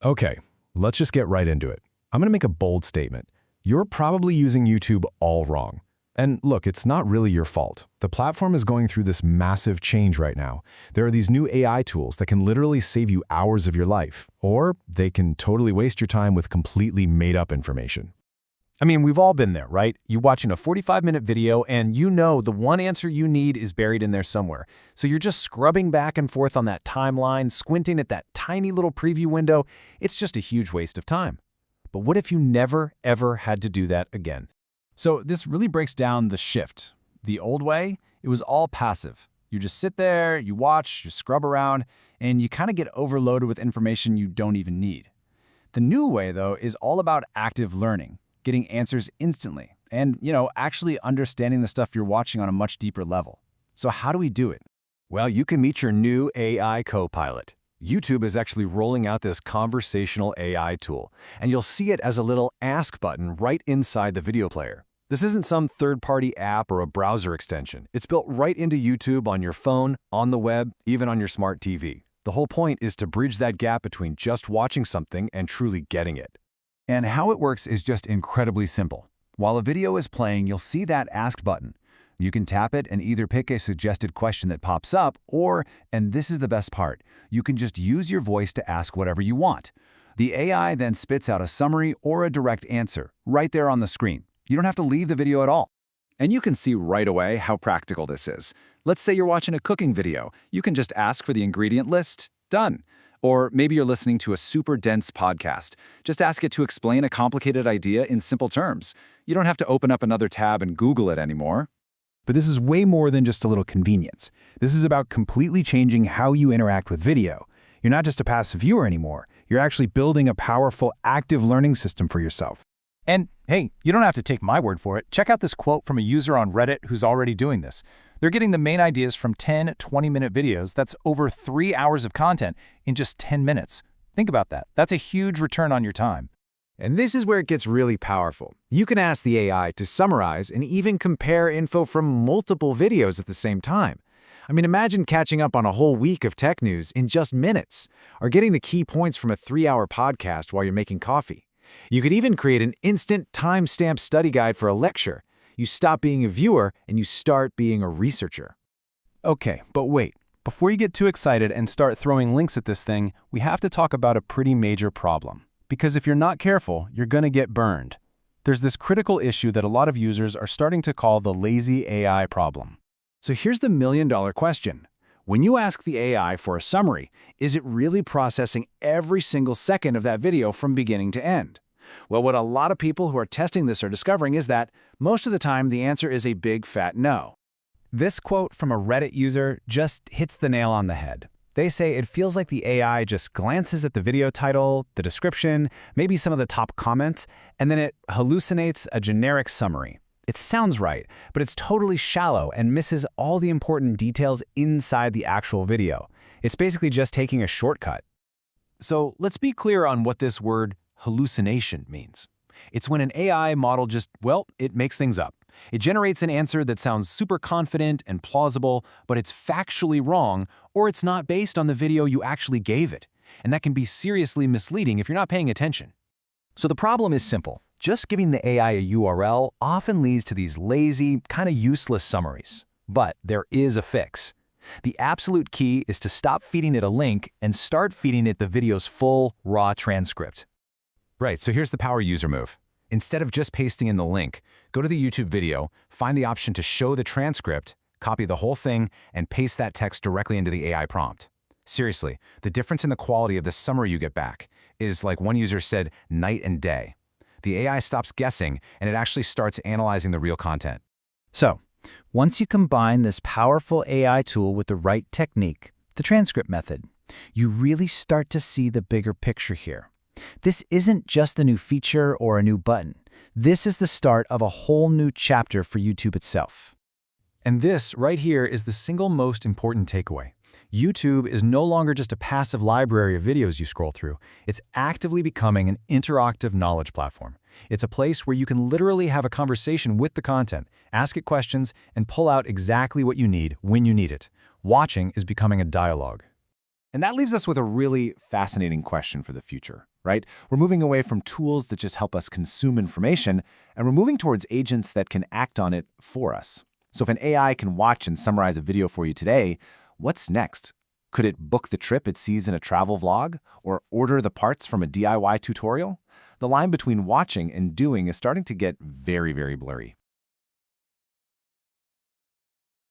Okay, let's just get right into it. I'm going to make a bold statement. You're probably using YouTube all wrong. And look, it's not really your fault. The platform is going through this massive change right now. There are these new AI tools that can literally save you hours of your life, or they can totally waste your time with completely made-up information. I mean, we've all been there, right? You're watching a 45-minute video and you know the one answer you need is buried in there somewhere. So you're just scrubbing back and forth on that timeline, squinting at that tiny little preview window. It's just a huge waste of time. But what if you never, ever had to do that again? So this really breaks down the shift. The old way, it was all passive. You just sit there, you watch, you scrub around, and you kind of get overloaded with information you don't even need. The new way, though, is all about active learning. Getting answers instantly, and, actually understanding the stuff you're watching on a much deeper level. So how do we do it? Well, you can meet your new AI co-pilot. YouTube is actually rolling out this conversational AI tool, and you'll see it as a little Ask button right inside the video player. This isn't some third-party app or a browser extension. It's built right into YouTube on your phone, on the web, even on your smart TV. The whole point is to bridge that gap between just watching something and truly getting it. And how it works is just incredibly simple. While a video is playing, you'll see that Ask button. You can tap it and either pick a suggested question that pops up, or, and this is the best part, you can just use your voice to ask whatever you want. The AI then spits out a summary or a direct answer right there on the screen. You don't have to leave the video at all. And you can see right away how practical this is. Let's say you're watching a cooking video. You can just ask for the ingredient list. Done. Or maybe you're listening to a super dense podcast. Just ask it to explain a complicated idea in simple terms. You don't have to open up another tab and Google it anymore. But this is way more than just a little convenience. This is about completely changing how you interact with video. You're not just a passive viewer anymore. You're actually building a powerful, active learning system for yourself. And hey, you don't have to take my word for it. Check out this quote from a user on Reddit who's already doing this. They're getting the main ideas from 10, 20-minute videos. That's over 3 hours of content in just 10 minutes. Think about that. That's a huge return on your time. And this is where it gets really powerful. You can ask the AI to summarize and even compare info from multiple videos at the same time. I mean, imagine catching up on a whole week of tech news in just minutes, or getting the key points from a 3-hour podcast while you're making coffee. You could even create an instant time-stamped study guide for a lecture. You stop being a viewer and you start being a researcher. Okay, but wait. Before you get too excited and start throwing links at this thing, we have to talk about a pretty major problem. Because if you're not careful, you're going to get burned. There's this critical issue that a lot of users are starting to call the lazy AI problem. So here's the million-dollar question. When you ask the AI for a summary, is it really processing every single second of that video from beginning to end? Well, what a lot of people who are testing this are discovering is that most of the time the answer is a big fat no. This quote from a Reddit user just hits the nail on the head. They say it feels like the AI just glances at the video title, the description, maybe some of the top comments, and then it hallucinates a generic summary. It sounds right, but it's totally shallow and misses all the important details inside the actual video. It's basically just taking a shortcut. So let's be clear on what this word hallucination means. It's when an AI model just, it makes things up. It generates an answer that sounds super confident and plausible, but it's factually wrong, or it's not based on the video you actually gave it. And that can be seriously misleading if you're not paying attention. So the problem is simple. Just giving the AI a URL often leads to these lazy, kind of useless summaries. But there is a fix. The absolute key is to stop feeding it a link and start feeding it the video's full, raw transcript. Right, so here's the power user move. Instead of just pasting in the link, go to the YouTube video, find the option to show the transcript, copy the whole thing, and paste that text directly into the AI prompt. Seriously, the difference in the quality of the summary you get back is, like one user said, night and day. The AI stops guessing, and it actually starts analyzing the real content. So, once you combine this powerful AI tool with the right technique, the transcript method, you really start to see the bigger picture here. This isn't just a new feature or a new button. This is the start of a whole new chapter for YouTube itself. And this right here is the single most important takeaway. YouTube is no longer just a passive library of videos you scroll through. It's actively becoming an interactive knowledge platform. It's a place where you can literally have a conversation with the content, ask it questions, and pull out exactly what you need when you need it. Watching is becoming a dialogue. And that leaves us with a really fascinating question for the future, right? We're moving away from tools that just help us consume information, and we're moving towards agents that can act on it for us. So if an AI can watch and summarize a video for you today, what's next? Could it book the trip it sees in a travel vlog, or order the parts from a DIY tutorial? The line between watching and doing is starting to get very, very blurry.